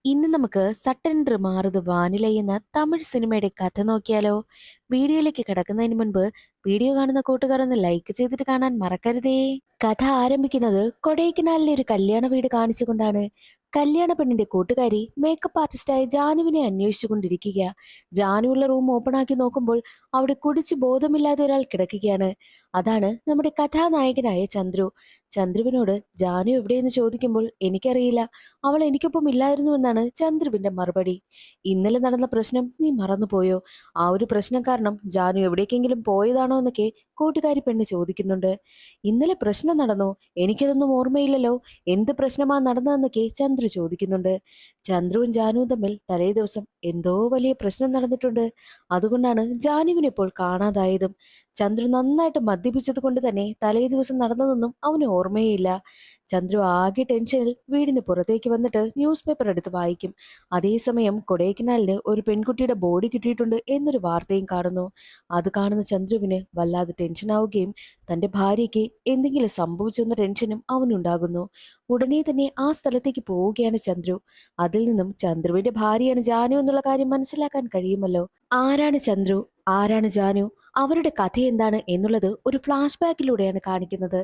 ഇന്ന് നമുക്ക് സട്ടൻഡർ മാറുത് വാനില എന്ന തമിഴ് സിനിമയുടെ കഥ നോക്കിയാലോ? വീഡിയോയിലേക്ക് കിടക്കുന്നതിന് മുൻപ് വീഡിയോ കാണുന്ന കൂട്ടുകാർ ഒന്ന് ലൈക്ക് ചെയ്തിട്ട് കാണാൻ മറക്കരുതേ. കഥ ആരംഭിക്കുന്നത് കൊടൈക്കനാലിലെ ഒരു കല്യാണ വീട് കാണിച്ചുകൊണ്ടാണ്. കല്യാണ പെണ്ണിന്റെ കൂട്ടുകാരി മേക്കപ്പ് ആർട്ടിസ്റ്റായ ജാനുവിനെ അന്വേഷിച്ചു കൊണ്ടിരിക്കുക. ജാനുവുള്ള റൂം ഓപ്പൺ ആക്കി നോക്കുമ്പോൾ അവിടെ കുടിച്ച് ബോധമില്ലാതെ ഒരാൾ കിടക്കുകയാണ്. അതാണ് നമ്മുടെ കഥാനായകനായ ചന്ദ്രു. ചന്ദ്രുവിനോട് ജാനു എവിടെയെന്ന് ചോദിക്കുമ്പോൾ എനിക്കറിയില്ല, അവൾ എനിക്കൊപ്പം ഇല്ലായിരുന്നുവെന്നാണ് ചന്ദ്രുവിന്റെ മറുപടി. ഇന്നലെ നടന്ന പ്രശ്നം നീ മറന്നുപോയോ? ആ ഒരു പ്രശ്നം കാരണം ജാനു എവിടേക്കെങ്കിലും പോയതാണോ എന്നൊക്കെ കൂട്ടുകാരി പെണ്ണ് ചോദിക്കുന്നുണ്ട്. ഇന്നലെ പ്രശ്നം നടന്നോ? എനിക്കതൊന്നും ഓർമ്മയില്ലല്ലോ. എന്ത് പ്രശ്നമാ നടന്നതെന്നൊക്കെ ചന്ദ്രു ചോദിക്കുന്നുണ്ട്. ചന്ദ്രുവും ജാനുവും തമ്മിൽ തലേ ദിവസം എന്തോ വലിയ പ്രശ്നം നടന്നിട്ടുണ്ട്. അതുകൊണ്ടാണ് ജാനുവിനെ ഇപ്പോൾ കാണാതായതും. ചന്ദ്രു നന്നായിട്ട് മദ്യപിച്ചത് കൊണ്ട് തന്നെ തലേ ദിവസം നടന്നതൊന്നും അവന് ഓർമ്മയേയില്ല. ചന്ദ്രു ആകെ ടെൻഷനിൽ വീടിന് പുറത്തേക്ക് വന്നിട്ട് ന്യൂസ് പേപ്പർ എടുത്ത് വായിക്കും. അതേസമയം കൊടൈക്കനാലിന് ഒരു പെൺകുട്ടിയുടെ ബോഡി കിട്ടിയിട്ടുണ്ട് എന്നൊരു വാർത്തയും കാണുന്നു. അത് കാണുന്ന ചന്ദ്രുവിന് വല്ലാതെ ടെൻഷനാവുകയും തന്റെ ഭാര്യയ്ക്ക് എന്തെങ്കിലും സംഭവിച്ചെന്ന ടെൻഷനും അവനുണ്ടാകുന്നു. ഉടനെ തന്നെ ആ സ്ഥലത്തേക്ക് പോവുകയാണ് ചന്ദ്രു. അതിൽ നിന്നും ചന്ദ്രുവിന്റെ ഭാര്യയാണ് ജാനു എന്നുള്ള കാര്യം മനസ്സിലാക്കാൻ കഴിയുമല്ലോ. ആരാണ് ചന്ദ്രു, ആരാണ് ജാനു, അവരുടെ കഥ എന്താണ് എന്നുള്ളത് ഒരു ഫ്ലാഷ് ബാക്കിലൂടെയാണ് കാണിക്കുന്നത്.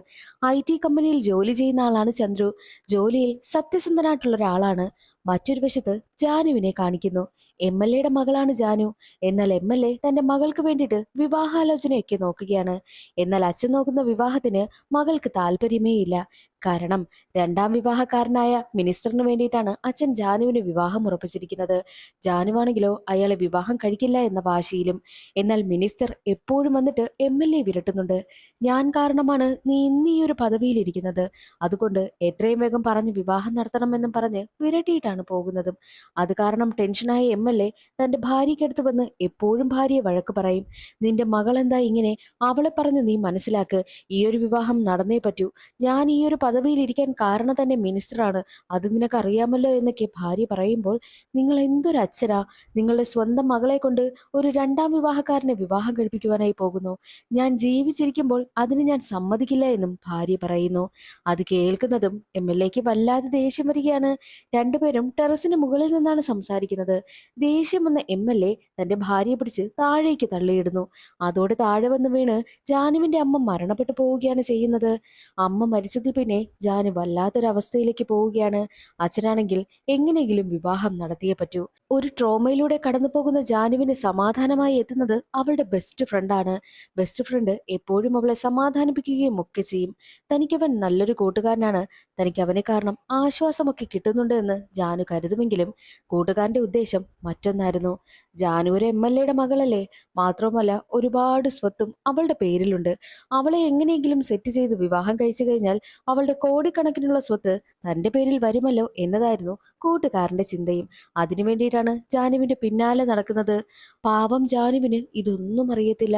IT കമ്പനിയിൽ ജോലി ചെയ്യുന്ന ആളാണ് ചന്ദ്രു. ജോലിയിൽ സത്യസന്ധനായിട്ടുള്ള ഒരാളാണ്. മറ്റൊരു വശത്ത് ജാനുവിനെ കാണിക്കുന്നു. MLA മകളാണ് ജാനു. എന്നാൽ MLA തന്റെ മകൾക്ക് വേണ്ടിയിട്ട് വിവാഹാലോചനയൊക്കെ നോക്കുകയാണ്. എന്നാൽ അച്ഛൻ നോക്കുന്ന വിവാഹത്തിന് മകൾക്ക് താല്പര്യമേ ഇല്ല. കാരണം രണ്ടാം വിവാഹക്കാരനായ മിനിസ്റ്ററിന് വേണ്ടിയിട്ടാണ് അച്ഛൻ ജാനുവിന് വിവാഹം ഉറപ്പിച്ചിരിക്കുന്നത്. ജാനുവാണെങ്കിലോ അയാളെ വിവാഹം കഴിക്കില്ല എന്ന വാശിയിലും. എന്നാൽ മിനിസ്റ്റർ എപ്പോഴും വന്നിട്ട് MLA വിരട്ടുന്നുണ്ട്. ഞാൻ കാരണമാണ് നീ ഇന്ന് ഈ ഒരു പദവിയിലിരിക്കുന്നത്. അതുകൊണ്ട് എത്രയും വേഗം പറഞ്ഞ് വിവാഹം നടത്തണമെന്നും പറഞ്ഞ് വിരട്ടിയിട്ടാണ് പോകുന്നതും. അത് കാരണം ടെൻഷനായ MLA തന്റെ ഭാര്യയ്ക്കടുത്ത് വന്ന് എപ്പോഴും ഭാര്യയെ വഴക്ക് പറയും. നിന്റെ മകൾ എന്താ ഇങ്ങനെ? അവളെ പറഞ്ഞ് നീ മനസ്സിലാക്ക്. ഈ ഒരു വിവാഹം നടന്നേ പറ്റൂ. ഞാൻ ഈ ഒരു പദവിയിലിരിക്കാൻ കാരണം തന്നെ മിനിസ്റ്ററാണ്. അത് നിനക്കറിയാമല്ലോ എന്നൊക്കെ ഭാര്യ പറയുമ്പോൾ, നിങ്ങൾ എന്തൊരു അച്ഛനാ! നിങ്ങളുടെ സ്വന്തം മകളെ കൊണ്ട് ഒരു രണ്ടാം വിവാഹക്കാരനെ വിവാഹം കഴിപ്പിക്കുവാനായി പോകുന്നു. ഞാൻ ജീവിച്ചിരിക്കുമ്പോൾ അതിന് ഞാൻ സമ്മതിക്കില്ല എന്നും ഭാര്യ പറയുന്നു. അത് കേൾക്കുന്നതും MLAക്ക് വല്ലാതെ ദേഷ്യം വരികയാണ്. രണ്ടുപേരും ടെറസിന് മുകളിൽ നിന്നാണ് സംസാരിക്കുന്നത്. ദേഷ്യം വന്ന MLA തന്റെ ഭാര്യയെ പിടിച്ച് താഴേക്ക് തള്ളിയിടുന്നു. അതോടെ താഴെ വന്ന് വീണ് ജാനുവിന്റെ അമ്മ മരണപ്പെട്ടു പോവുകയാണ് ചെയ്യുന്നത്. അമ്മ മരിച്ചതിൽ പിന്നെ ജാനു വല്ലാത്തൊരവസ്ഥയിലേക്ക് പോവുകയാണ്. അച്ഛനാണെങ്കിൽ എങ്ങനെയെങ്കിലും വിവാഹം നടത്തിയേ പറ്റൂ. ഒരു ട്രോമയിലൂടെ കടന്നു പോകുന്ന ജാനുവിന് സമാധാനമായി എത്തുന്നത് അവളുടെ ബെസ്റ്റ് ഫ്രണ്ടാണ്. ബെസ്റ്റ് ഫ്രണ്ട് എപ്പോഴും അവളെ സമാധാനിപ്പിക്കുകയും ഒക്കെ ചെയ്യും. തനിക്കവൻ നല്ലൊരു കൂട്ടുകാരനാണ്. തനിക്ക് അവനെ കാരണം ആശ്വാസമൊക്കെ കിട്ടുന്നുണ്ട് എന്ന് ജാനു കരുതുമെങ്കിലും കൂട്ടുകാരന്റെ ഉദ്ദേശം മറ്റൊന്നായിരുന്നു. ജാനു ഒരു MLA മകളല്ലേ. മാത്രമല്ല ഒരുപാട് സ്വത്തും അവളുടെ പേരിലുണ്ട്. അവളെ എങ്ങനെയെങ്കിലും സെറ്റ് ചെയ്ത് വിവാഹം കഴിച്ചു കഴിഞ്ഞാൽ അവളുടെ കോടിക്കണക്കിനുള്ള സ്വത്ത് തന്റെ പേരിൽ വരുമല്ലോ എന്നതായിരുന്നു കൂട്ടുകാരന്റെ ചിന്തയും. അതിനു വേണ്ടിയിട്ടാണ് ജാനുവിന്റെ പിന്നാലെ നടക്കുന്നത്. പാവം ജാനുവിന് ഇതൊന്നും അറിയത്തില്ല.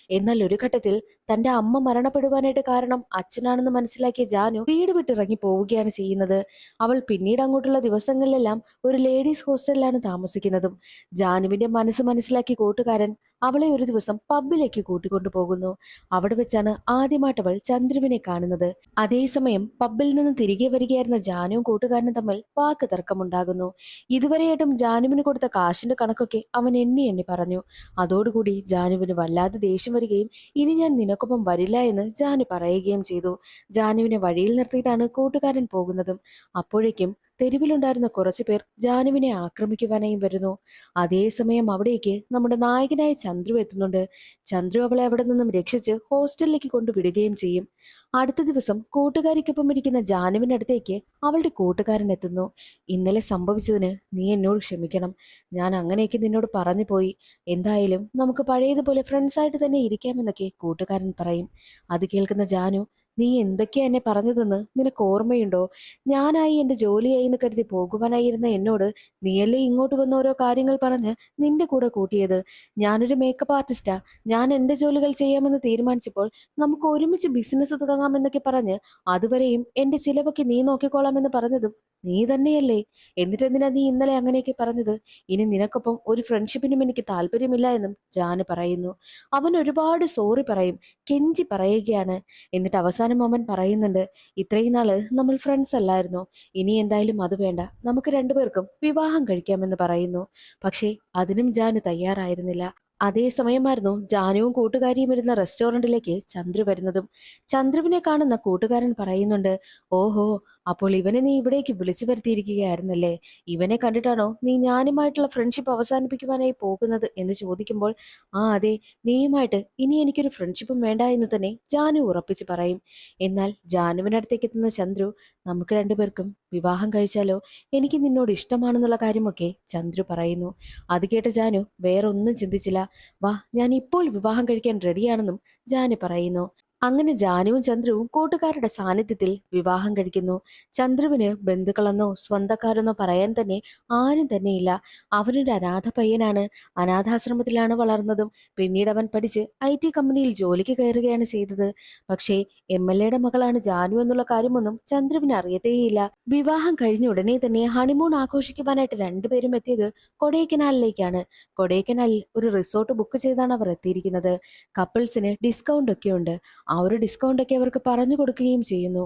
എന്നാൽ ഒരു ഘട്ടത്തിൽ തന്റെ അമ്മ മരണപ്പെടുവാനായിട്ട് കാരണം അച്ഛനാണെന്ന് മനസ്സിലാക്കിയ ജാനു വീട് വിട്ടിറങ്ങി പോവുകയാണ് ചെയ്യുന്നത്. അവൾ പിന്നീട് അങ്ങോട്ടുള്ള ദിവസങ്ങളിലെല്ലാം ഒരു ലേഡീസ് ഹോസ്റ്റലിലാണ് താമസിക്കുന്നതും. ജാനുവിന്റെ മനസ്സ് മനസ്സിലാക്കിയ കൂട്ടുകാരൻ അവളെ ഒരു ദിവസം പബ്ബിലേക്ക് കൂട്ടിക്കൊണ്ടു പോകുന്നു. അവിടെ വെച്ചാണ് ആദ്യമായിട്ട് അവൾ ചന്ദ്രുവിനെ കാണുന്നത്. അതേസമയം പബ്ബിൽ നിന്ന് തിരികെ വരികയായിരുന്ന ജാനുവും കൂട്ടുകാരനും തമ്മിൽ വാക്ക് തർക്കമുണ്ടാകുന്നു. ഇതുവരെയായിട്ടും ജാനുവിന് കൊടുത്ത കാശിന്റെ കണക്കൊക്കെ അവൻ എണ്ണി എണ്ണി പറഞ്ഞു. അതോടുകൂടി ജാനുവിന് വല്ലാതെ ദേഷ്യം വരികയും ഇനി ഞാൻ നിനക്കൊപ്പം വരില്ല എന്ന് ജാനു പറയുകയും ചെയ്തു. ജാനുവിനെ വഴിയിൽ നിർത്തിയിട്ടാണ് കൂട്ടുകാരൻ പോകുന്നതും. അപ്പോഴേക്കും തെരുവിലുണ്ടായിരുന്ന കുറച്ചു പേർ ജാനുവിനെ ആക്രമിക്കുവാനായും വരുന്നു. അതേസമയം അവിടേക്ക് നമ്മുടെ നായകനായ ചന്ദ്രു എത്തുന്നുണ്ട്. ചന്ദ്രു അവളെ അവിടെ നിന്നും രക്ഷിച്ച് ഹോസ്റ്റലിലേക്ക് കൊണ്ടുവിടുകയും ചെയ്യും. അടുത്ത ദിവസം കൂട്ടുകാരിക്കൊപ്പം ഇരിക്കുന്ന ജാനുവിനടുത്തേക്ക് അവളുടെ കൂട്ടുകാരൻ എത്തുന്നു. ഇന്നലെ സംഭവിച്ചതിന് നീ എന്നോട് ക്ഷമിക്കണം. ഞാൻ അങ്ങനെയൊക്കെ നിന്നോട് പറഞ്ഞു പോയി. എന്തായാലും നമുക്ക് പഴയതുപോലെ ഫ്രണ്ട്സായിട്ട് തന്നെ ഇരിക്കാമെന്നൊക്കെ കൂട്ടുകാരൻ പറയും. അത് കേൾക്കുന്ന ജാനു, നീ എന്തൊക്കെയാ എന്നെ പറഞ്ഞതെന്ന് നിനക്ക് ഓർമ്മയുണ്ടോ? ഞാനായി എന്റെ ജോലിയായി എന്ന് കരുതി പോകുവാനായിരുന്ന എന്നോട് നീയല്ലേ ഇങ്ങോട്ട് വന്ന ഓരോ കാര്യങ്ങൾ പറഞ്ഞ് നിന്റെ കൂടെ കൂട്ടിയത്. ഞാനൊരു മേക്കപ്പ് ആർട്ടിസ്റ്റാ. ഞാൻ എന്റെ ജോലികൾ ചെയ്യാമെന്ന് തീരുമാനിച്ചപ്പോൾ നമുക്ക് ഒരുമിച്ച് ബിസിനസ് തുടങ്ങാമെന്നൊക്കെ പറഞ്ഞ് അതുവരെയും എന്റെ ചിലവൊക്കെ നീ നോക്കിക്കോളാമെന്ന് പറഞ്ഞതും നീ തന്നെയല്ലേ. എന്നിട്ടെന്തിനാ നീ ഇന്നലെ അങ്ങനെയൊക്കെ പറഞ്ഞത്? ഇനി നിനക്കൊപ്പം ഒരു ഫ്രണ്ട്ഷിപ്പിനും എനിക്ക് താല്പര്യമില്ല എന്നും ജാന് പറയുന്നു. അവൻ ഒരുപാട് സോറി പറയും, കെഞ്ചി പറയുകയാണ്. എന്നിട്ട് അവസാനം അവസാനം അവൻ പറയുന്നുണ്ട്, ഇത്രയും നാള് നമ്മൾ ഫ്രണ്ട്സ് അല്ലായിരുന്നോ, ഇനി എന്തായാലും അത് വേണ്ട, നമുക്ക് രണ്ടുപേർക്കും വിവാഹം കഴിക്കാമെന്ന് പറയുന്നു. പക്ഷേ അതിനും ജാനു തയ്യാറായിരുന്നില്ല. അതേ സമയമായിരുന്നു ജാനുവും കൂട്ടുകാരിയും ഇരുന്ന റെസ്റ്റോറന്റിലേക്ക് ചന്ദ്രു വരുന്നതും. ചന്ദ്രുവിനെ കാണുന്ന കൂട്ടുകാരൻ പറയുന്നുണ്ട്, ഓഹോ, അപ്പോൾ ഇവനെ നീ ഇവിടേക്ക് വിളിച്ചു വരുത്തിയിരിക്കുകയായിരുന്നല്ലേ, ഇവനെ കണ്ടിട്ടാണോ നീ ഞാനുമായിട്ടുള്ള ഫ്രണ്ട്ഷിപ്പ് അവസാനിപ്പിക്കുവാനായി പോകുന്നത് എന്ന് ചോദിക്കുമ്പോൾ, ആ അതെ, നീയുമായിട്ട് ഇനി എനിക്കൊരു ഫ്രണ്ട്ഷിപ്പും വേണ്ട എന്ന് തന്നെ ജാനു ഉറപ്പിച്ച് പറയും. എന്നാൽ ജാനുവിനടുത്തേക്ക് എത്തുന്ന ചന്ദ്രു, നമുക്ക് രണ്ടുപേർക്കും വിവാഹം കഴിച്ചാലോ, എനിക്ക് നിന്നോട് ഇഷ്ടമാണെന്നുള്ള കാര്യമൊക്കെ ചന്ദ്രു പറയുന്നു. അത് കേട്ട ജാനു വേറൊന്നും ചിന്തിച്ചില്ല. വാ, ഞാൻ ഇപ്പോൾ വിവാഹം കഴിക്കാൻ റെഡിയാണെന്നും ജാനു പറയുന്നു. അങ്ങനെ ജാനുവും ചന്ദ്രുവും കൂട്ടുകാരുടെ സാന്നിധ്യത്തിൽ വിവാഹം കഴിക്കുന്നു. ചന്ദ്രുവിന് ബന്ധുക്കളെന്നോ സ്വന്തക്കാരെന്നോ പറയാൻ തന്നെ ആരും തന്നെയില്ല. അവനൊരു അനാഥ പയ്യനാണ്. അനാഥാശ്രമത്തിലാണ് വളർന്നതും. പിന്നീട് അവൻ പഠിച്ച് IT കമ്പനിയിൽ ജോലിക്ക് കയറുകയാണ് ചെയ്തത്. പക്ഷേ MLA മകളാണ് ജാനു എന്നുള്ള കാര്യമൊന്നും ചന്ദ്രുവിന് അറിയത്തേയില്ല. വിവാഹം കഴിഞ്ഞ ഉടനെ തന്നെ ഹണിമൂൺ ആഘോഷിക്കുവാനായിട്ട് രണ്ടുപേരും എത്തിയത് കൊടൈക്കനാലിലേക്കാണ്. കൊടൈക്കനാലിൽ ഒരു റിസോർട്ട് ബുക്ക് ചെയ്താണ് അവർ എത്തിയിരിക്കുന്നത്. കപ്പിൾസിന് ഡിസ്കൗണ്ട് ഒക്കെ ഉണ്ട്. ആ ഒരു ഡിസ്കൗണ്ട് ഒക്കെ അവർക്ക് പറഞ്ഞു കൊടുക്കുകയും ചെയ്യുന്നു.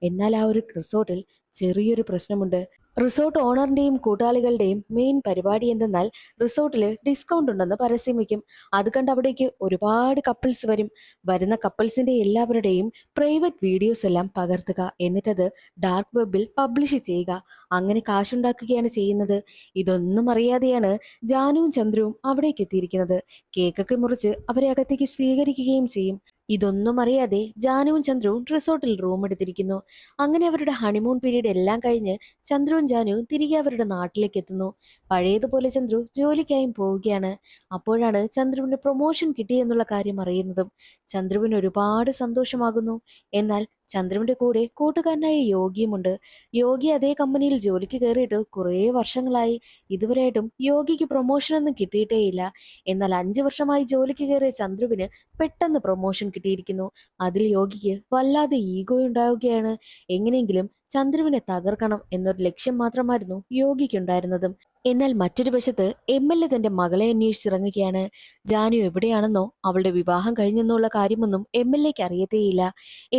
എന്നാൽ ആ ഒരു റിസോർട്ടിൽ ചെറിയൊരു പ്രശ്നമുണ്ട്. റിസോർട്ട് ഓണറിന്റെയും കൂട്ടാളികളുടെയും മെയിൻ പരിപാടി എന്തെന്നാൽ റിസോർട്ടിൽ ഡിസ്കൗണ്ട് ഉണ്ടെന്ന് പരസ്യം വയ്ക്കും. അത് കണ്ട് അവിടേക്ക് ഒരുപാട് കപ്പിൾസ് വരും. വരുന്ന കപ്പിൾസിന്റെ എല്ലാവരുടെയും പ്രൈവറ്റ് വീഡിയോസ് എല്ലാം പകർത്തുക, എന്നിട്ടത് ഡാർക്ക് വെബിൽ പബ്ലിഷ് ചെയ്യുക. അങ്ങനെ കാശുണ്ടാക്കുകയാണ് ചെയ്യുന്നത്. ഇതൊന്നും അറിയാതെയാണ് ജാനുവും ചന്ദ്രുവും അവിടേക്ക് എത്തിയിരിക്കുന്നത്. കേക്കൊക്കെ മുറിച്ച് അവരെ അകത്തേക്ക് സ്വീകരിക്കുകയും ചെയ്യും. ഇതൊന്നും അറിയാതെ ജാനുവും ചന്ദ്രുവും റിസോർട്ടിൽ റൂം എടുത്തിരിക്കുന്നു. അങ്ങനെ അവരുടെ ഹണിമൂൺ പീരീഡ് എല്ലാം കഴിഞ്ഞ് ചന്ദ്രുവും ജാനുവും തിരികെ അവരുടെ നാട്ടിലേക്ക് എത്തുന്നു. പഴയതുപോലെ ചന്ദ്രു ജോലിക്കായും പോവുകയാണ്. അപ്പോഴാണ് ചന്ദ്രുവിന് പ്രൊമോഷൻ കിട്ടിയെന്നുള്ള കാര്യം അറിയുന്നതും. ചന്ദ്രുവിന് ഒരുപാട് സന്തോഷമാകുന്നു. എന്നാൽ ചന്ദ്രുവിന്റെ കൂടെ കൂട്ടുകാരനായ യോഗിയുമുണ്ട്. യോഗി അതേ കമ്പനിയിൽ ജോലിക്ക് കയറിയിട്ട് കുറേ വർഷങ്ങളായി. ഇതുവരെയായിട്ടും യോഗിക്ക് പ്രൊമോഷനൊന്നും കിട്ടിയിട്ടേയില്ല. എന്നാൽ 5 വർഷമായി ജോലിക്ക് കയറിയ ചന്ദ്രുവിന് പെട്ടെന്ന് പ്രൊമോഷൻ കിട്ടിയിരിക്കുന്നു. അതിൽ യോഗിക്ക് വല്ലാതെ ഈഗോ ഉണ്ടാവുകയാണ്. എങ്ങനെയെങ്കിലും ചന്ദ്രുവിനെ തകർക്കണം എന്നൊരു ലക്ഷ്യം മാത്രമായിരുന്നു യോഗിക്കുണ്ടായിരുന്നതും. എന്നാൽ മറ്റൊരു വശത്ത് MLA തന്റെ മകളെ അന്വേഷിച്ചിറങ്ങുകയാണ്. ജാനു എവിടെയാണെന്നോ അവളുടെ വിവാഹം കഴിഞ്ഞെന്നുള്ള കാര്യമൊന്നും MLAക്ക് അറിയത്തേയില്ല.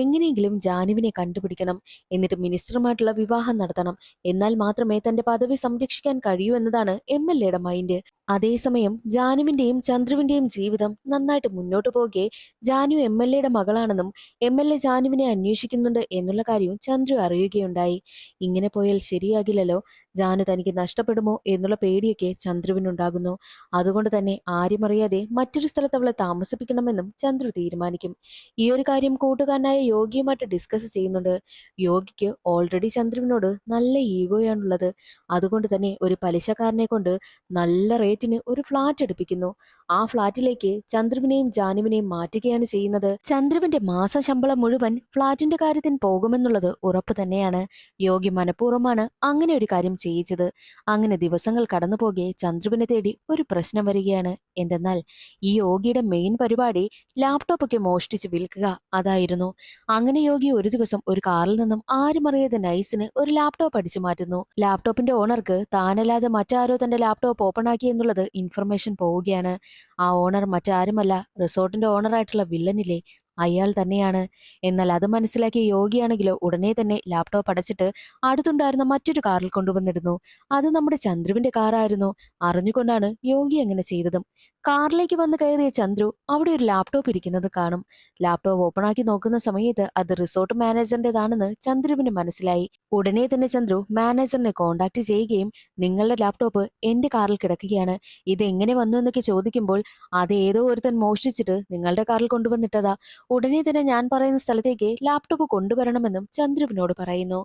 എങ്ങനെയെങ്കിലും ജാനുവിനെ കണ്ടുപിടിക്കണം, എന്നിട്ട് മിനിസ്റ്ററുമായിട്ടുള്ള വിവാഹം നടത്തണം. എന്നാൽ മാത്രമേ തന്റെ പദവി സംരക്ഷിക്കാൻ കഴിയൂ എന്നതാണ് MLAയുടെ മൈൻഡ്. അതേസമയം ജാനുവിന്റെയും ചന്ദ്രുവിന്റെയും ജീവിതം നന്നായിട്ട് മുന്നോട്ട് പോകെ ജാനു MLAയുടെ മകളാണെന്നും MLA ജാനുവിനെ അന്വേഷിക്കുന്നുണ്ട് എന്നുള്ള കാര്യവും ചന്ദ്രു അറിയുകയുണ്ടായി. ഇങ്ങനെ പോയാൽ ശരിയാകില്ലല്ലോ, ജാനു തനിക്ക് നഷ്ടപ്പെടുമോ എന്നുള്ള പേടിയൊക്കെ ചന്ദ്രുവിനുണ്ടാകുന്നു. അതുകൊണ്ട് തന്നെ ആരും അറിയാതെ മറ്റൊരു സ്ഥലത്ത് അവളെ താമസിപ്പിക്കണമെന്നും ചന്ദ്രു തീരുമാനിക്കും. ഈ ഒരു കാര്യം കൂട്ടുകാരനായ യോഗിയുമായിട്ട് ഡിസ്കസ് ചെയ്യുന്നുണ്ട്. യോഗിക്ക് ഓൾറെഡി ചന്ദ്രുവിനോട് നല്ല ഈഗോയാണുള്ളത്. അതുകൊണ്ട് തന്നെ ഒരു പലിശക്കാരനെ കൊണ്ട് നല്ല റേറ്റിന് ഒരു ഫ്ലാറ്റ് എടുപ്പിക്കുന്നു. ആ ഫ്ലാറ്റിലേക്ക് ചന്ദ്രുവിനെയും ജാനുവിനെയും മാറ്റുകയാണ് ചെയ്യുന്നത്. ചന്ദ്രുവിന്റെ മാസ ശമ്പളം മുഴുവൻ ഫ്ലാറ്റിന്റെ കാര്യത്തിന് പോകുമെന്നുള്ളത് ഉറപ്പ് തന്നെയാണ്. യോഗി മനഃപൂർവ്വമാണ് അങ്ങനെ ഒരു കാര്യം ചെയ്യിച്ചത്. അങ്ങനെ ദിവസങ്ങൾ കടന്നുപോകെ ചന്ദ്രുവിനെ തേടി ഒരു പ്രശ്നം വരികയാണ്. എന്തെന്നാൽ ഈ യോഗിയുടെ മെയിൻ പരിപാടി ലാപ്ടോപ്പ് ഒക്കെ മോഷ്ടിച്ച് വിൽക്കുക അതായിരുന്നു. അങ്ങനെ യോഗി ഒരു ദിവസം ഒരു കാറിൽ നിന്നും ആരും അറിയാതെ നൈസിന് ഒരു ലാപ്ടോപ്പ് അടിച്ചു മാറ്റുന്നു. ലാപ്ടോപ്പിന്റെ ഓണർക്ക് താനല്ലാതെ മറ്റാരോ തന്റെ ലാപ്ടോപ്പ് ഓപ്പൺ ആക്കി എന്നുള്ളത് ഇൻഫർമേഷൻ പോവുകയാണ്. ആ ഓണർ മറ്റാരുമല്ല, റിസോർട്ടിന്റെ ഓണറായിട്ടുള്ള വില്ലനില്ലേ, അയാൾ തന്നെയാണ്. എന്നാൽ അത് മനസ്സിലാക്കിയ യോഗിയാണെങ്കിലോ ഉടനെ തന്നെ ലാപ്ടോപ്പ് അടച്ചിട്ട് അടുത്തുണ്ടായിരുന്ന മറ്റൊരു കാറിൽ കൊണ്ടുവന്നിടുന്നു. അത് നമ്മുടെ ചന്ദ്രുവിന്റെ കാറായിരുന്നു. അറിഞ്ഞുകൊണ്ടാണ് യോഗി അങ്ങനെ ചെയ്തതും. കാറിലേക്ക് വന്ന് കയറിയ ചന്ദ്രു അവിടെ ഒരു ലാപ്ടോപ്പ് ഇരിക്കുന്നത് കാണും. ലാപ്ടോപ്പ് ഓപ്പണാക്കി നോക്കുന്ന സമയത്ത് അത് റിസോർട്ട് മാനേജറിന്റേതാണെന്ന് ചന്ദ്രുവിന് മനസ്സിലായി. ഉടനെ തന്നെ ചന്ദ്രു മാനേജറിനെ കോണ്ടാക്ട് ചെയ്യുകയും, നിങ്ങളുടെ ലാപ്ടോപ്പ് എന്റെ കാറിൽ കിടക്കുകയാണ്, ഇത് എങ്ങനെ വന്നു എന്നൊക്കെ ചോദിക്കുമ്പോൾ, അത് ഏതോ ഒരുത്തൻ മോഷ്ടിച്ചിട്ട് നിങ്ങളുടെ കാറിൽ കൊണ്ടുവന്നിട്ടതാ, ഉടനെ തന്നെ ഞാൻ പറയുന്ന സ്ഥലത്തേക്ക് ലാപ്ടോപ്പ് കൊണ്ടുവരണമെന്നും ചന്ദ്രുവിനോട് പറയുന്നു.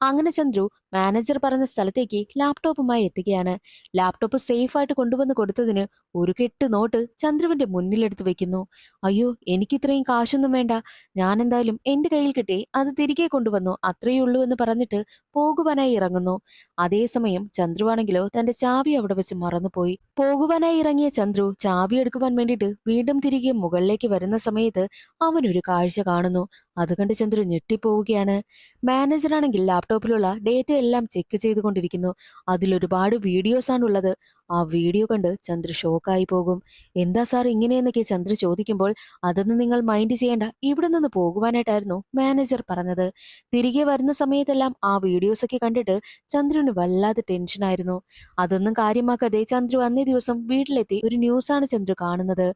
അങ്ങനെ ചന്ദ്രു മാനേജർ പറഞ്ഞ സ്ഥലത്തേക്ക് ലാപ്ടോപ്പുമായി എത്തുകയാണ്. ലാപ്ടോപ്പ് സേഫ് ആയിട്ട് കൊണ്ടുവന്ന് കൊടുത്തതിന് ഒരു കെട്ട് നോട്ട് ചന്ദ്രുവിന്റെ മുന്നിലെടുത്ത് വെക്കുന്നു. അയ്യോ, എനിക്ക് ഇത്രയും കാശൊന്നും വേണ്ട, ഞാൻ എന്തായാലും എന്റെ കയ്യിൽ കിട്ടി അത് തിരികെ കൊണ്ടുവന്നു, അത്രയേ ഉള്ളൂ എന്ന് പറഞ്ഞിട്ട് പോകുവാനായി ഇറങ്ങുന്നു. അതേസമയം ചന്ദ്രുവാണെങ്കിലോ തന്റെ ചാവി അവിടെ വെച്ച് മറന്നുപോയി. പോകുവാനായി ഇറങ്ങിയ ചന്ദ്രു ചാവി എടുക്കുവാൻ വേണ്ടിയിട്ട് വീണ്ടും തിരികെ മുകളിലേക്ക് വരുന്ന സമയത്ത് അവനൊരു കാഴ്ച കാണുന്നു. അത് കണ്ട് ചന്ദ്രു ഞെട്ടിപ്പോവുകയാണ്. മാനേജറാണെങ്കിൽ ലാപ്ടോപ്പിലുള്ള ഡേറ്റ എല്ലാം ചെക്ക് ചെയ്തുകൊണ്ടിരിക്കുന്നു. അതിലൊരുപാട് വീഡിയോസ് ആണുള്ളത്. ആ വീഡിയോ കണ്ട് ചന്ദ്രു ഷോക്കായി പോകും. എന്താ സാർ ഇങ്ങനെയെന്നൊക്കെ ചന്ദ്രു ചോദിക്കുമ്പോൾ, അതൊന്നും നിങ്ങൾ മൈൻഡ് ചെയ്യേണ്ട, ഇവിടെ നിന്ന് പോകുവാനായിട്ടായിരുന്നു മാനേജർ പറഞ്ഞത്. തിരികെ വരുന്ന സമയത്തെല്ലാം ആ വീഡിയോസ് ഒക്കെ കണ്ടിട്ട് ചന്ദ്രുവിന് വല്ലാതെ ടെൻഷനായിരുന്നു. അതൊന്നും കാര്യമാക്കാതെ ചന്ദ്രു അന്നേ ദിവസം വീട്ടിലെത്തി ഒരു ന്യൂസാണ് ചന്ദ്രു കാണുന്നത്.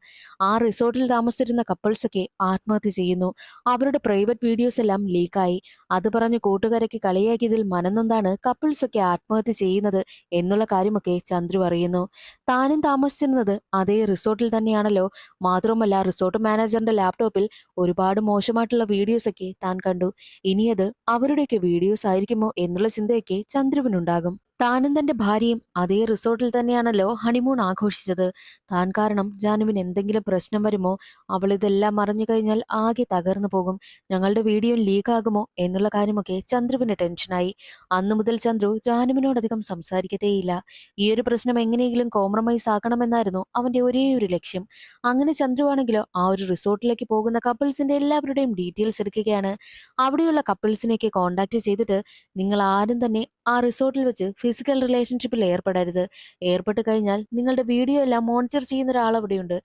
ആ റിസോർട്ടിൽ താമസിച്ചിരുന്ന കപ്പിൾസ് ഒക്കെ ആത്മഹത്യ ചെയ്യുന്നു. അവരുടെ പ്രൈവറ്റ് വീഡിയോസ് എല്ലാം ലീക്കായി. അത് പറഞ്ഞ് കൂട്ടുകാരൊക്കെ കളിയാക്കിയതിൽ മനംനൊന്താണ് കപ്പിൾസ് ഒക്കെ ആത്മഹത്യ ചെയ്യുന്നത് എന്നുള്ള കാര്യമൊക്കെ ചന്ദ്രു അറിയുന്നു. താനും താമസിച്ചിരുന്നത് അതേ റിസോർട്ടിൽ തന്നെയാണല്ലോ. മാത്രമല്ല റിസോർട്ട് മാനേജറിന്റെ ലാപ്ടോപ്പിൽ ഒരുപാട് മോശമായിട്ടുള്ള വീഡിയോസ് ഒക്കെ താൻ കണ്ടു. ഇനി അത് അവരുടെയൊക്കെ വീഡിയോസ് ആയിരിക്കുമോ എന്നുള്ള ചിന്തയൊക്കെ ചന്ദ്രുവിനുണ്ടാകും. താനും തന്റെ ഭാര്യയും അതേ റിസോർട്ടിൽ തന്നെയാണല്ലോ ഹണിമൂൺ ആഘോഷിച്ചത്. താൻ കാരണം ജാനുവിന് എന്തെങ്കിലും പ്രശ്നം വരുമോ, അവൾ ഇതെല്ലാം അറിഞ്ഞു കഴിഞ്ഞാൽ ആകെ തകർന്നു പോകും, ഞങ്ങളുടെ വീഡിയോ ലീക്കാകുമോ എന്നുള്ള കാര്യമൊക്കെ ചന്ദ്രുവിന് ടെൻഷനായി. അന്നു മുതൽ ചന്ദ്രു ജാനുവിനോടധികം സംസാരിക്കത്തേയില്ല. ഈ ഒരു പ്രശ്നം എങ്ങനെയെങ്കിലും കോംപ്രമൈസ് ആക്കണമെന്നായിരുന്നു അവന്റെ ഒരേ ഒരു ലക്ഷ്യം. അങ്ങനെ ചന്ദ്രു ആണെങ്കിലോ ആ ഒരു റിസോർട്ടിലേക്ക് പോകുന്ന കപ്പിൾസിന്റെ എല്ലാവരുടെയും ഡീറ്റെയിൽസ് എടുക്കുകയാണ്. അവിടെയുള്ള കപ്പിൾസിനെയൊക്കെ കോൺടാക്ട് ചെയ്തിട്ട്, നിങ്ങൾ ആരും തന്നെ ആ റിസോർട്ടിൽ വെച്ച് ഫിസിക്കൽ റിലേഷൻഷിപ്പിൽ ഏർപ്പെടരുത്. ഏർപ്പെട്ട് കഴിഞ്ഞാൽ നിങ്ങളുടെ വീഡിയോ എല്ലാം മോണിറ്റർ ചെയ്യുന്ന ഒരാൾ അവിടെയുണ്ട്.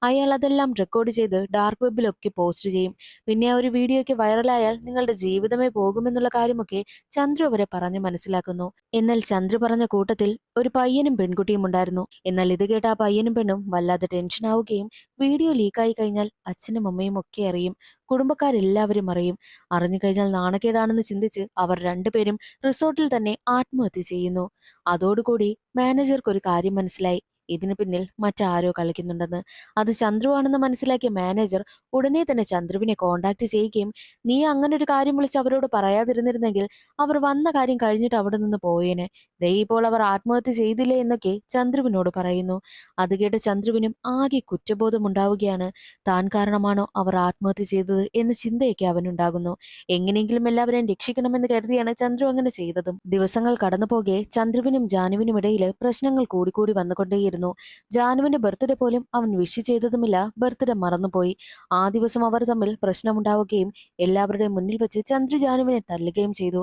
അയാൾ അതെല്ലാം റെക്കോർഡ് ചെയ്ത് ഡാർക്ക് വെബിലൊക്കെ പോസ്റ്റ് ചെയ്യും. പിന്നെ ആ ഒരു വീഡിയോ ഒക്കെ വൈറലായാൽ നിങ്ങളുടെ ജീവിതമേ പോകുമെന്നുള്ള കാര്യമൊക്കെ ചന്ദ്രു അവരെ പറഞ്ഞ് മനസ്സിലാക്കുന്നു. എന്നാൽ ചന്ദ്രു പറഞ്ഞ കൂട്ടത്തിൽ ഒരു പയ്യനും പെൺകുട്ടിയും ഉണ്ടായിരുന്നു. എന്നാൽ ഇത് കേട്ട ആ പയ്യനും പെണ്ണും വല്ലാതെ ടെൻഷൻ ആവുകയും, വീഡിയോ ലീക്കായി കഴിഞ്ഞാൽ അച്ഛനും അമ്മയും ഒക്കെ അറിയും, കുടുംബക്കാരെല്ലാവരും അറിയും, അറിഞ്ഞു കഴിഞ്ഞാൽ നാണക്കേടാണെന്ന് ചിന്തിച്ച് അവർ രണ്ടുപേരും റിസോർട്ടിൽ തന്നെ ആത്മഹത്യ ചെയ്യുന്നു. അതോടുകൂടി മാനേജർക്ക് ഒരു കാര്യം മനസ്സിലായി, ഇതിന് പിന്നിൽ മറ്റാരോ കളിക്കുന്നുണ്ടെന്ന്. അത് ചന്ദ്രുവാണെന്ന് മനസ്സിലാക്കിയ മാനേജർ ഉടനെ തന്നെ ചന്ദ്രുവിനെ കോണ്ടാക്ട് ചെയ്യുകയും, നീ അങ്ങനെ ഒരു കാര്യം വിളിച്ച് അവരോട് പറയാതിരുന്നിരുന്നെങ്കിൽ അവർ വന്ന കാര്യം കഴിഞ്ഞിട്ട് അവിടെ നിന്ന് പോയേനെ, ദേ ഇപ്പോൾ അവർ ആത്മഹത്യ ചെയ്തില്ലേ എന്നൊക്കെ ചന്ദ്രുവിനോട് പറയുന്നു. അത് കേട്ട് ചന്ദ്രുവിനും ആകെ കുറ്റബോധം ഉണ്ടാവുകയാണ്. താൻ കാരണമാണോ അവർ ആത്മഹത്യ ചെയ്തത് എന്ന ചിന്തയൊക്കെ അവനുണ്ടാകുന്നു. എങ്ങനെയെങ്കിലും എല്ലാവരെയും രക്ഷിക്കണമെന്ന് കരുതിയാണ് ചന്ദ്രു അങ്ങനെ ചെയ്തതും. ദിവസങ്ങൾ കടന്നുപോകെ ചന്ദ്രുവിനും ജാനുവിനും ഇടയിൽ പ്രശ്നങ്ങൾ കൂടിക്കൂടി വന്നുകൊണ്ടേയിരുന്നു. ജാനുവിന്റെ ബർത്ത്ഡേ പോലും അവൻ വിഷ് ചെയ്തതുമില്ല, ബർത്ത്ഡേ മറന്നുപോയി. ആ ദിവസം അവർ തമ്മിൽ പ്രശ്നമുണ്ടാവുകയും എല്ലാവരുടെയും മുന്നിൽ വെച്ച് ചന്ദ്രു ജാനുവിനെ തല്ലുകയും ചെയ്തു.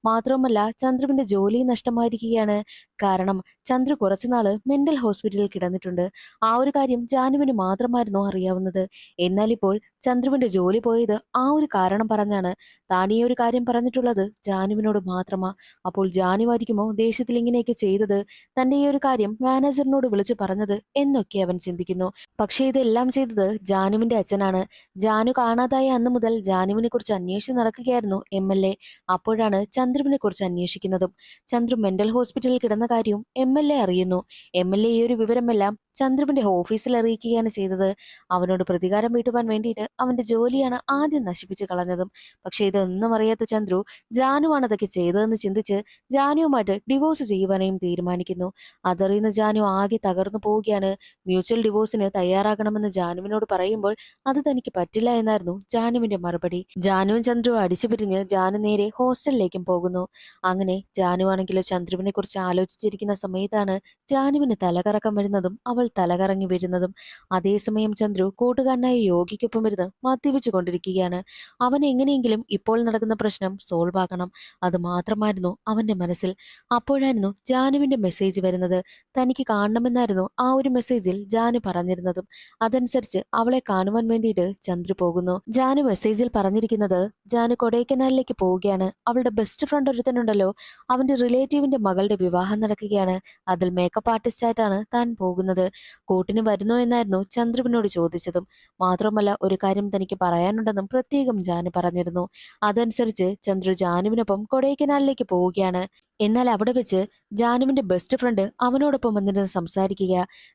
മാത്രവുമല്ല ചന്ദ്രുവിന്റെ ജോലി നഷ്ടമായിരിക്കുകയാണ്. കാരണം ചന്ദ്രു കുറച്ചുനാള് മെന്റൽ ഹോസ്പിറ്റലിൽ കിടന്നിട്ടുണ്ട്. ആ ഒരു കാര്യം ജാനുവിന് മാത്രമായിരുന്നു അറിയാവുന്നത്. എന്നാൽ ഇപ്പോൾ ചന്ദ്രുവിന്റെ ജോലി പോയത് ആ ഒരു കാരണം പറഞ്ഞാണ്. താൻ ഈ ഒരു കാര്യം പറഞ്ഞിട്ടുള്ളത് ജാനുവിനോട് മാത്രമാ. അപ്പോൾ ജാനുവായിരിക്കുമോ ദേഷ്യത്തിൽ ഇങ്ങനെയൊക്കെ ചെയ്തത്, തന്റെ ഈ ഒരു കാര്യം മാനേജറിനോട് വിളിച്ചു പറഞ്ഞത് എന്നൊക്കെ അവൻ ചിന്തിക്കുന്നു. പക്ഷേ ഇതെല്ലാം ചെയ്തത് ജാനുവിന്റെ അച്ഛനാണ്. ജാനു കാണാതായ അന്ന് മുതൽ ജാനുവിനെ കുറിച്ച് അന്വേഷിച്ച് നടക്കുകയായിരുന്നു MLA. അപ്പോഴാണ് ചന്ദ്രുവിനെ കുറിച്ച് അന്വേഷിക്കുന്നതും. ചന്ദ്രു മെന്റൽ ഹോസ്പിറ്റലിൽ കിടന്ന കാര്യവും MLA അറിയുന്നു. MLA ഈ ഒരു വിവരമെല്ലാം ചന്ദ്രുവിന്റെ ഓഫീസിൽ അറിയിക്കുകയാണ് ചെയ്തത്. അവനോട് പ്രതികാരം വീട്ടുവാൻ വേണ്ടിയിട്ട് അവന്റെ ജോലിയാണ് ആദ്യം നശിപ്പിച്ചു കളഞ്ഞതും. പക്ഷെ ഇതൊന്നും അറിയാത്ത ചന്ദ്രു ജാനുവാണ് അതൊക്കെ ചെയ്തതെന്ന് ചിന്തിച്ച് ജാനുവുമായിട്ട് ഡിവോഴ്സ് ചെയ്യുവാനും തീരുമാനിക്കുന്നു. അതറിയുന്ന ജാനു ആകെ തകർന്നു പോവുകയാണ്. മ്യൂച്വൽ ഡിവോഴ്സിന് തയ്യാറാകണമെന്ന് ജാനുവിനോട് പറയുമ്പോൾ അത് തനിക്ക് പറ്റില്ല എന്നായിരുന്നു ജാനുവിന്റെ മറുപടി. ജാനുവും ചന്ദ്രുവും അടിച്ചുപിരിഞ്ഞ് ജാനു നേരെ ഹോസ്റ്റലിലേക്കും പോകുന്നു. അങ്ങനെ ജാനു ആണെങ്കിലോ ചന്ദ്രുവിനെ കുറിച്ച് ആലോചിച്ചിരിക്കുന്ന സമയത്താണ് ജാനുവിന് തലകറക്കം വരുന്നതും അവൾ തലകറങ്ങി വീഴുന്നതും. അതേസമയം ചന്ദ്രു കൂട്ടുകാരനായ യോഗിക്കൊപ്പം ഇരുന്ന് മദ്യപിച്ചു കൊണ്ടിരിക്കുകയാണ്. അവൻ എങ്ങനെയെങ്കിലും ഇപ്പോൾ നടക്കുന്ന പ്രശ്നം സോൾവ് ആക്കണം, അത് മാത്രമായിരുന്നു അവന്റെ മനസ്സിൽ. അപ്പോഴായിരുന്നു ജാനുവിന്റെ മെസ്സേജ് വരുന്നത്. തനിക്ക് കാണണമെന്നായിരുന്നു ആ ഒരു മെസ്സേജിൽ ജാനു പറഞ്ഞിരുന്നതും. അതനുസരിച്ച് അവളെ കാണുവാൻ വേണ്ടിയിട്ട് ചന്ദ്രു പോകുന്നു. ജാനു മെസ്സേജിൽ പറഞ്ഞിരിക്കുന്നത്, ജാനു കൊടൈക്കനാലിലേക്ക് പോവുകയാണ്, അവളുടെ ബെസ്റ്റ് ഫ്രണ്ട് ഒരുത്തനുണ്ടല്ലോ, അവന്റെ റിലേറ്റീവിന്റെ മകളുടെ വിവാഹം നടക്കുകയാണ്, അതിൽ മേക്കപ്പ് ആർട്ടിസ്റ്റ് ആയിട്ടാണ് താൻ പോകുന്നത്, കൂട്ടിന് വരുന്നോ എന്നായിരുന്നു ചന്ദ്രുവിനോട് ചോദിച്ചതും. മാത്രമല്ല ഒരു കാര്യം തനിക്ക് പറയാനുണ്ടെന്നും പ്രത്യേകം ജാനു പറഞ്ഞിരുന്നു. അതനുസരിച്ച് ചന്ദ്രു ജാനുവിനൊപ്പം കൊടൈക്കനാലിലേക്ക് പോവുകയാണ്. എന്നാൽ അവിടെ വെച്ച് ജാനുവിന്റെ ബെസ്റ്റ് ഫ്രണ്ട് അവനോടൊപ്പം വന്നിരുന്ന് സംസാരിക്കുക,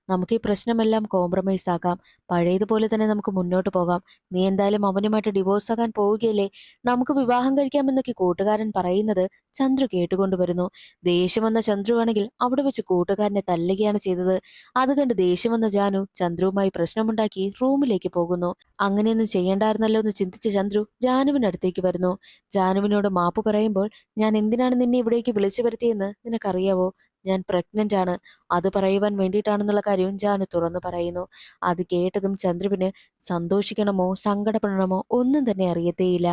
നമുക്ക് ഈ പ്രശ്നമെല്ലാം കോംപ്രമൈസ് ആക്കാം, പഴയതുപോലെ തന്നെ നമുക്ക് മുന്നോട്ട് പോകാം, നീ എന്തായാലും അവനുമായിട്ട് ഡിവോഴ്സ് ആകാൻ പോവുകയല്ലേ, നമുക്ക് വിവാഹം കഴിക്കാമെന്നൊക്കെ കൂട്ടുകാരൻ പറയുന്നത് ചന്ദ്രു കേട്ടുകൊണ്ടുവരുന്നു. ദേഷ്യം വന്ന ചന്ദ്രു ആണെങ്കിൽ അവിടെ വെച്ച് കൂട്ടുകാരനെ തല്ലുകയാണ് ചെയ്തത്. അത് കണ്ട് ദേഷ്യം വന്ന ജാനു ചന്ദ്രുവുമായി പ്രശ്നമുണ്ടാക്കി റൂമിലേക്ക് പോകുന്നു. അങ്ങനെയൊന്നും ചെയ്യണ്ടായിരുന്നല്ലോ എന്ന് ചിന്തിച്ച ചന്ദ്രു ജാനുവിനടുത്തേക്ക് വരുന്നു. ജാനുവിനോട് മാപ്പ് പറയുമ്പോൾ, ഞാൻ എന്തിനാണ് നിന്നെ ഇവിടേക്ക് വിളിച്ചു വരുത്തിയെന്ന് നിനക്കറിയാവോ, ഞാൻ പ്രഗ്നന്റ് ആണ്, അത് പറയുവാൻ വേണ്ടിയിട്ടാണെന്നുള്ള കാര്യം ജാനു തുറന്നു പറയുന്നു. അത് കേട്ടതും ചന്ദ്രുവിന് സന്തോഷിക്കണമോ സങ്കടപ്പെടണമോ ഒന്നും തന്നെ അറിയത്തേയില്ല.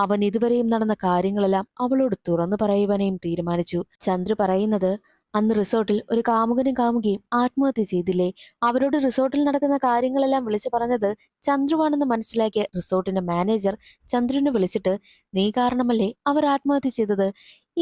അവൻ ഇതുവരെയും നടന്ന കാര്യങ്ങളെല്ലാം അവളോട് തുറന്നു പറയുവാനേയും തീരുമാനിച്ചു. ചന്ദ്രു പറയുന്നത്, അന്ന് റിസോർട്ടിൽ ഒരു കാമുകനും കാമുകിയും ആത്മഹത്യ ചെയ്തില്ലേ? അവരോട് റിസോർട്ടിൽ നടക്കുന്ന കാര്യങ്ങളെല്ലാം വിളിച്ചു പറഞ്ഞത് ചന്ദ്രുവാണെന്ന് മനസ്സിലാക്കിയ റിസോർട്ടിന്റെ മാനേജർ ചന്ദ്രുവിനെ വിളിച്ചിട്ട്, നീ കാരണമല്ലേ അവർ ആത്മഹത്യ ചെയ്തത്?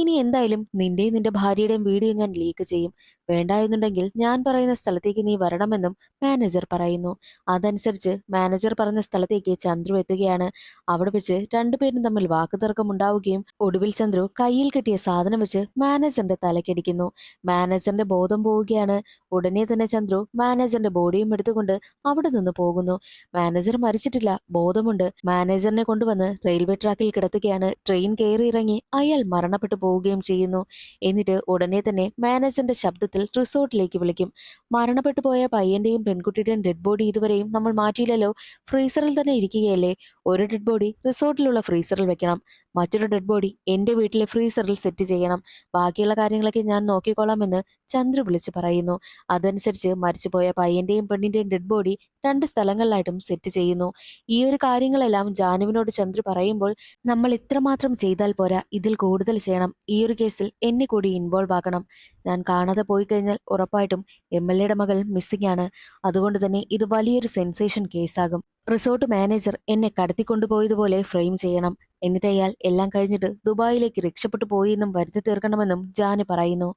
ഇനി എന്തായാലും നിന്റെയും നിന്റെ ഭാര്യയുടെയും വീഡിയോ ഞാൻ ലീക്ക് ചെയ്യും. വേണ്ട എന്നുണ്ടെങ്കിൽ ഞാൻ പറയുന്ന സ്ഥലത്തേക്ക് നീ വരണമെന്നും മാനേജർ പറയുന്നു. അതനുസരിച്ച് മാനേജർ പറഞ്ഞ സ്ഥലത്തേക്ക് ചന്ദ്രു എത്തുകയാണ്. അവിടെ വെച്ച് രണ്ടുപേരും തമ്മിൽ വാക്കുതർക്കം ഉണ്ടാവുകയും ഒടുവിൽ ചന്ദ്രു കയ്യിൽ കിട്ടിയ സാധനം വെച്ച് മാനേജറിന്റെ തലക്കടിക്കുന്നു. മാനേജറിന്റെ ബോധം പോവുകയാണ്. ഉടനെ തന്നെ ചന്ദ്രു മാനേജറിന്റെ ബോഡിയും എടുത്തുകൊണ്ട് അവിടെ നിന്ന് പോകുന്നു. മാനേജർ മരിച്ചിട്ടില്ല, ബോധമുണ്ട്. മാനേജറിനെ കൊണ്ടുവന്ന് റെയിൽവേ ട്രാക്കിൽ കിടത്തുകയാണ്. ട്രെയിൻ കയറി ഇറങ്ങി അയാൾ മരണപ്പെട്ടു പോവുകയും ചെയ്യുന്നു. എന്നിട്ട് ഉടനെ തന്നെ മാനേജറിന്റെ ശബ്ദത്തിൽ റിസോർട്ടിലേക്ക് വിളിക്കും. മരണപ്പെട്ടു പോയ പയ്യന്റെയും പെൺകുട്ടിയുടെയും ഡെഡ് ബോഡി ഇതുവരെയും നമ്മൾ മാറ്റിയില്ലല്ലോ, ഫ്രീസറിൽ തന്നെ ഇരിക്കുകയല്ലേ? ഒരു ഡെഡ് ബോഡി റിസോർട്ടിലുള്ള ഫ്രീസറിൽ വെക്കണം, മറ്റൊരു ഡെഡ് ബോഡി എന്റെ വീട്ടിലെ ഫ്രീസറിൽ സെറ്റ് ചെയ്യണം. ബാക്കിയുള്ള കാര്യങ്ങളൊക്കെ ഞാൻ നോക്കിക്കോളാമെന്ന് ചന്ദ്രു വിളിച്ചു പറയുന്നു. അതനുസരിച്ച് മരിച്ചുപോയ പയ്യന്റെയും പെണ്ണിന്റെയും ഡെഡ് ബോഡി രണ്ട് സ്ഥലങ്ങളിലായിട്ടും സെറ്റ് ചെയ്യുന്നു. ഈ ഒരു കാര്യങ്ങളെല്ലാം ജാനുവിനോട് ചന്ദ്രു പറയുമ്പോൾ, നമ്മൾ ഇത്രമാത്രം ചെയ്താൽ പോരാ, ഇതിൽ കൂടുതൽ ചെയ്യണം. ഈ ഒരു കേസിൽ എന്നെ കൂടി ഇൻവോൾവ് ആക്കണം. ഞാൻ കാണാതെ പോയി കഴിഞ്ഞാൽ ഉറപ്പായിട്ടും MLAയുടെ മകൾ മിസ്സിംഗ് ആണ്. അതുകൊണ്ട് തന്നെ ഇത് വലിയൊരു സെൻസേഷൻ കേസാകും. റിസോർട്ട് മാനേജർ എന്നെ കടത്തിക്കൊണ്ടുപോയതുപോലെ ഫ്രെയിം ചെയ്യണം. എന്നിട്ട് അയാൾ എല്ലാം കഴിഞ്ഞിട്ട് ദുബായിലേക്ക് രക്ഷപ്പെട്ടു പോയി എന്നും വരുത്തി തീർക്കണമെന്നും ജാനു പറയുന്നു.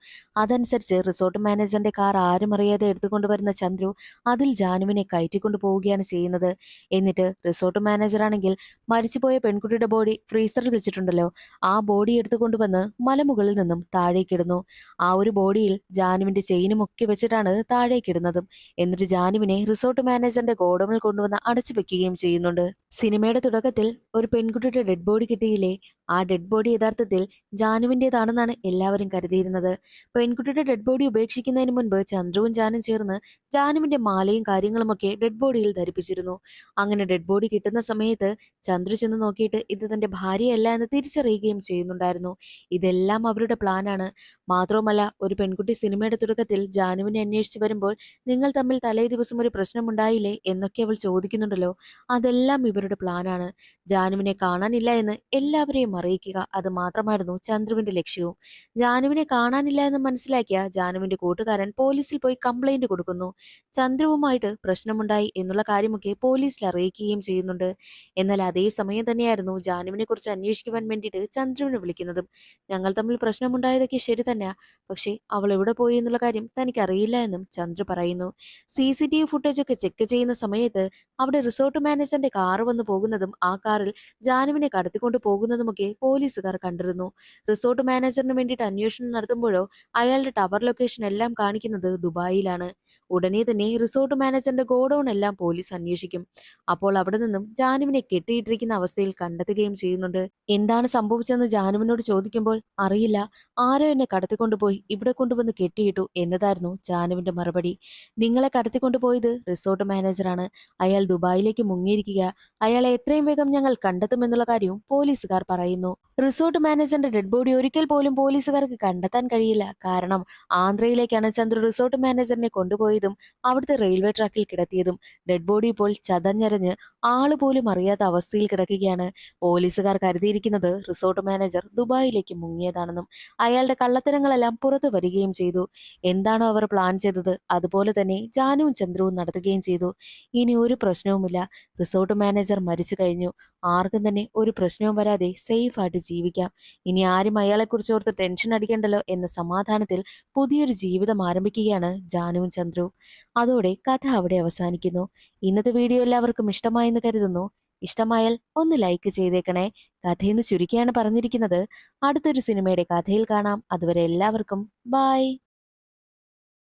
അതനുസരിച്ച് റിസോർട്ട് മാനേജറിന്റെ കാർ ആരും അറിയാതെ എടുത്തുകൊണ്ടുവരുന്ന ചന്ദ്രു അതിൽ ജാനുവിനെ കയറ്റിക്കൊണ്ടു പോവുകയാണ് ചെയ്യുന്നത്. എന്നിട്ട് റിസോർട്ട് മാനേജറാണെങ്കിൽ മരിച്ചുപോയ പെൺകുട്ടിയുടെ ബോഡി ഫ്രീസറിൽ വെച്ചിട്ടുണ്ടല്ലോ, ആ ബോഡി എടുത്തുകൊണ്ടുവന്ന് മലമുകളിൽ നിന്നും താഴേക്കിടുന്നു. ആ ഒരു ബോഡിയിൽ ജാനുവിന്റെ ചെയിനും ഒക്കെ വെച്ചിട്ടാണ് താഴേക്കിടുന്നതും. എന്നിട്ട് ജാനുവിനെ റിസോർട്ട് മാനേജറിന്റെ ഗോഡൌണിൽ കൊണ്ടുവന്ന് അടച്ചു വെക്കുകയും ചെയ്യുന്നുണ്ട്. സിനിമയുടെ തുടക്കത്തിൽ ഒരു പെൺകുട്ടിയുടെ ഡെഡ് ബോഡി കിട്ടിയില്ലേ? ആ ഡെഡ് ബോഡി യഥാർത്ഥത്തിൽ ജാനുവിൻ്റെതാണെന്നാണ് എല്ലാവരും കരുതിയിരുന്നത്. പെൺകുട്ടിയുടെ ഡെഡ് ബോഡി ഉപേക്ഷിക്കുന്നതിന് മുൻപ് ചന്ദ്രുവും ജാനും ചേർന്ന് ജാനുവിന്റെ മാലയും കാര്യങ്ങളുമൊക്കെ ഡെഡ് ബോഡിയിൽ ധരിപ്പിച്ചിരുന്നു. അങ്ങനെ ഡെഡ് ബോഡി കിട്ടുന്ന സമയത്ത് ചന്ദ്രു ചെന്ന് നോക്കിയിട്ട് ഇത് തന്റെ ഭാര്യയല്ല എന്ന് തിരിച്ചറിയുകയും ചെയ്യുന്നുണ്ടായിരുന്നു. ഇതെല്ലാം അവരുടെ പ്ലാനാണ്. മാത്രവുമല്ല, ഒരു പെൺകുട്ടി സിനിമയുടെ തുടക്കത്തിൽ ജാനുവിനെ അന്വേഷിച്ചു വരുമ്പോൾ നിങ്ങൾ തമ്മിൽ തലേ ദിവസം ഒരു പ്രശ്നമുണ്ടായില്ലേ എന്നൊക്കെ അവൾ ചോദിക്കുന്നുണ്ടല്ലോ, അതെല്ലാം ഇവരുടെ പ്ലാനാണ്. ജാനുവിനെ കാണാനില്ല എന്ന് എല്ലാവരെയും അറിയിക്കുക, അത് മാത്രമായിരുന്നു ചന്ദ്രുവിന്റെ ലക്ഷ്യവും. ജാനുവിനെ കാണാനില്ല എന്ന് മനസ്സിലാക്കിയ ജാനുവിന്റെ കൂട്ടുകാരൻ പോലീസിൽ പോയി കംപ്ലൈന്റ് കൊടുക്കുന്നു. ചന്ദ്രുവുമായിട്ട് പ്രശ്നമുണ്ടായി എന്നുള്ള കാര്യമൊക്കെ പോലീസിൽ അറിയിക്കുകയും ചെയ്യുന്നുണ്ട്. എന്നാൽ അതേ സമയം തന്നെയായിരുന്നു ജാനുവിനെ കുറിച്ച് അന്വേഷിക്കുവാൻ വേണ്ടിയിട്ട് ചന്ദ്രുവിനെ വിളിക്കുന്നതും. ഞങ്ങൾ തമ്മിൽ പ്രശ്നമുണ്ടായതൊക്കെ ശരി തന്നെ, പക്ഷേ അവൾ എവിടെ പോയി എന്നുള്ള കാര്യം തനിക്കറിയില്ല എന്നും ചന്ദ്രു പറയുന്നു. CCTV ഫുട്ടേജ് ഒക്കെ ചെക്ക് ചെയ്യുന്ന സമയത്ത് അവിടെ റിസോർട്ട് മാനേജറിന്റെ കാറ് വന്നു പോകുന്നതും ആ കാറിൽ ജാനുവിനെ കടത്തിക്കൊണ്ട് പോകുന്നതുമൊക്കെ പോലീസുകാർ കണ്ടിരുന്നു. റിസോർട്ട് മാനേജറിന് വേണ്ടിയിട്ട് അന്വേഷണം നടത്തുമ്പോഴോ അയാളുടെ ടവർ ലൊക്കേഷൻ എല്ലാം കാണിക്കുന്നത് ദുബായിലാണ്. ഉടനെ തന്നെ റിസോർട്ട് മാനേജറിന്റെ ഗോഡൌൺ എല്ലാം പോലീസ് അന്വേഷിക്കും. അപ്പോൾ അവിടെ നിന്നും ജാനുവിനെ കെട്ടിയിട്ടിരിക്കുന്ന അവസ്ഥയിൽ കണ്ടെത്തുകയും ചെയ്യുന്നുണ്ട്. എന്താണ് സംഭവിച്ചതെന്ന് ജാനുവിനോട് ചോദിക്കുമ്പോൾ, അറിയില്ല, ആരോ എന്നെ കടത്തിക്കൊണ്ടുപോയി ഇവിടെ കൊണ്ടുവന്ന് കെട്ടിയിട്ടു എന്നതായിരുന്നു ജാനുവിന്റെ മറുപടി. നിങ്ങളെ കടത്തിക്കൊണ്ടുപോയത് റിസോർട്ട് മാനേജറാണ്. അയാൾ ദുബായിലേക്ക് മുങ്ങിയിരിക്കുക. അയാളെ എത്രയും വേഗം ഞങ്ങൾ കണ്ടെത്തുമെന്നുള്ള കാര്യവും പോലീസുകാർ പറയുന്നു. റിസോർട്ട് മാനേജറിന്റെ ഡെഡ് ബോഡി ഒരിക്കൽ പോലും പോലീസുകാർക്ക് കണ്ടെത്താൻ കഴിയില്ല. കാരണം ആന്ധ്രയിലേക്കാണ് ചന്ദ്രു റിസോർട്ട് മാനേജറിനെ കൊണ്ടുപോയതും അവിടുത്തെ റെയിൽവേ ട്രാക്കിൽ കിടത്തിയതും. ഡെഡ് ബോഡി ഇപ്പോൾ ചതഞ്ഞരഞ്ഞ് ആള് പോലും അറിയാത്ത അവസ്ഥയിൽ കിടക്കുകയാണ്. പോലീസുകാർ കരുതിയിരിക്കുന്നത് റിസോർട്ട് മാനേജർ ദുബായിലേക്ക് മുങ്ങിയതാണെന്നും അയാളുടെ കള്ളത്തരങ്ങളെല്ലാം പുറത്തു വരികയും ചെയ്തു. എന്താണോ അവർ പ്ലാൻ ചെയ്തത് അതുപോലെ തന്നെ ജാനുവും ചന്ദ്രുവും നടത്തുകയും ചെയ്തു. ഇനി ഒരു പ്രശ്നവുമില്ല. റിസോർട്ട് മാനേജർ മരിച്ചു കഴിഞ്ഞു. ആർക്കും തന്നെ ഒരു പ്രശ്നവും വരാതെ സേഫ് ആയിട്ട് ജീവിക്കാം. ഇനി ആരും അയാളെക്കുറിച്ച് ഓർത്ത് ടെൻഷൻ അടിക്കണ്ടല്ലോ എന്ന സമാധാനത്തിൽ പുതിയൊരു ജീവിതം ആരംഭിക്കുകയാണ് ജാനുവും ചന്ദ്രുവും. അതോടെ കഥ അവിടെ അവസാനിക്കുന്നു. ഇന്നത്തെ വീഡിയോ എല്ലാവർക്കും ഇഷ്ടമായെന്ന് കരുതുന്നു. ഇഷ്ടമായാൽ ഒന്ന് ലൈക്ക് ചെയ്തേക്കണേ. കഥയെന്ന് ചുരുക്കിയാണ് പറഞ്ഞിരിക്കുന്നത്. അടുത്തൊരു സിനിമയുടെ കഥയിൽ കാണാം. അതുവരെ എല്ലാവർക്കും ബൈ.